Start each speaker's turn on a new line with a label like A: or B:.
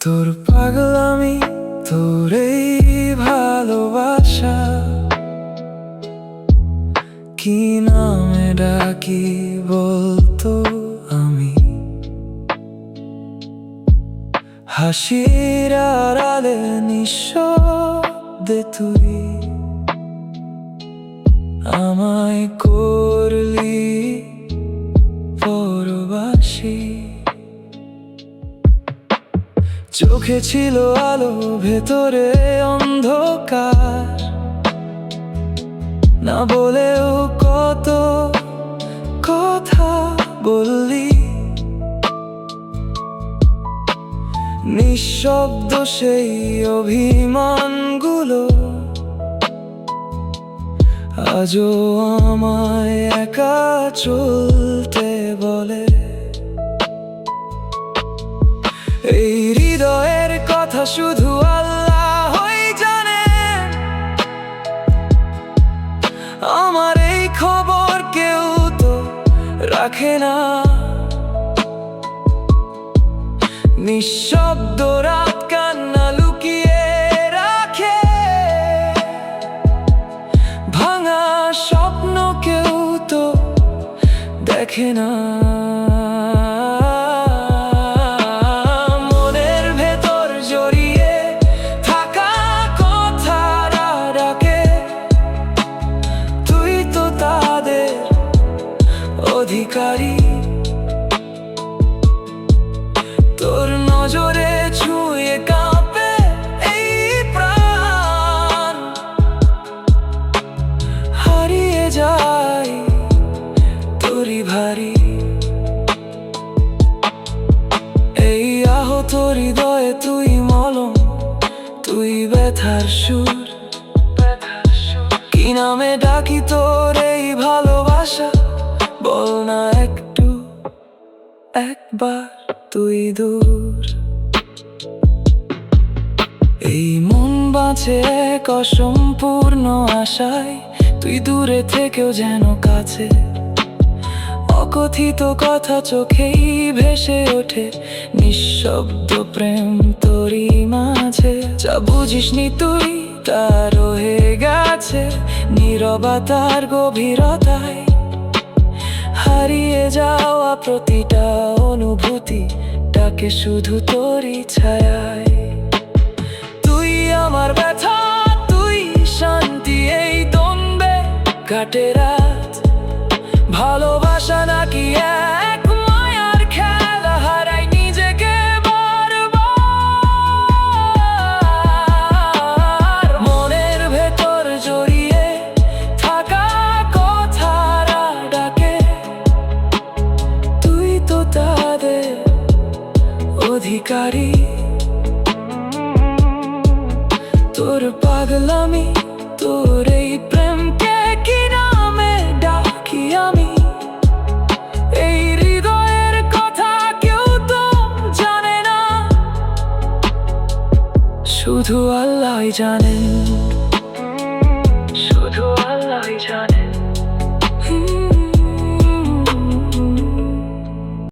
A: তোর পাগলামি, তোর এই ভালোবাসা, কি নামে ডাকি বলতো আমি? হাসির আড়ালে নিঃশব্দে তুই আমায় করলি পরবাসী। চোখে ছিল আলো, ভেতরে অন্ধকার, না বলেও কত কথা বললি। নিঃশব্দ সেই অভিমানগুলো আজও আমায় একা চলতে বলে। এই হৃদয়ের কথা শুধু আল্লাহই জানে, আমার এই খবর কেউ তো রাখে না। নিঃশব্দ রাত কান্না লুকিয়ে রাখে, ভাঙা স্বপ্ন কেউ তো দেখে না। মনের ভেতর জড়িয়ে থাকা কথারা ডাকে, তুই তো তাদের অধিকারী। তোর নজরে ছুঁয়ে কাঁপে এই প্রাণ, হারিয়ে যায় তোরই ভারী। এই আহত হৃদয়ে তুই মলম, তুই ব্যথার সুর। কি নামে ডাকি তোর এই ভালোবাসা, বল না একটু, একবার তুই দূর। এই মন বাঁচে এক অসম্পূর্ণ আশায়, তুই দূরে থেকেও যেন কাছে। অকথিত কথা চোখেই ভেসে ওঠে, নিঃশব্দ প্রেম তোরই মাঝে। যা বুঝিসনি তুই তা রয়ে গেছে নীরবতার গভীরতায়। হারিয়ে যাওয়া প্রতিটা অনুভূতি ডাকে শুধু তোরই ছায়ায়। তুই আমার ব্যথা, তুই শান্তি, এই দ্বন্দ্বে কাটে রাত। ভালোবাসা নাকি এক মায়ার খেলা, হারাই নিজেকে বারবার। মনের ভেতর জড়িয়ে থাকা কথারা ডাকে, তুই তো তাদের অধিকারী। তোর পাগলামি, তোর এই প্রেমকে কি নামে ডাকি আমি? এই হৃদয়ের কথা কেউ তো জানে না, শুধু আল্লাহই জানেন, শুধু আল্লাহই জানেন।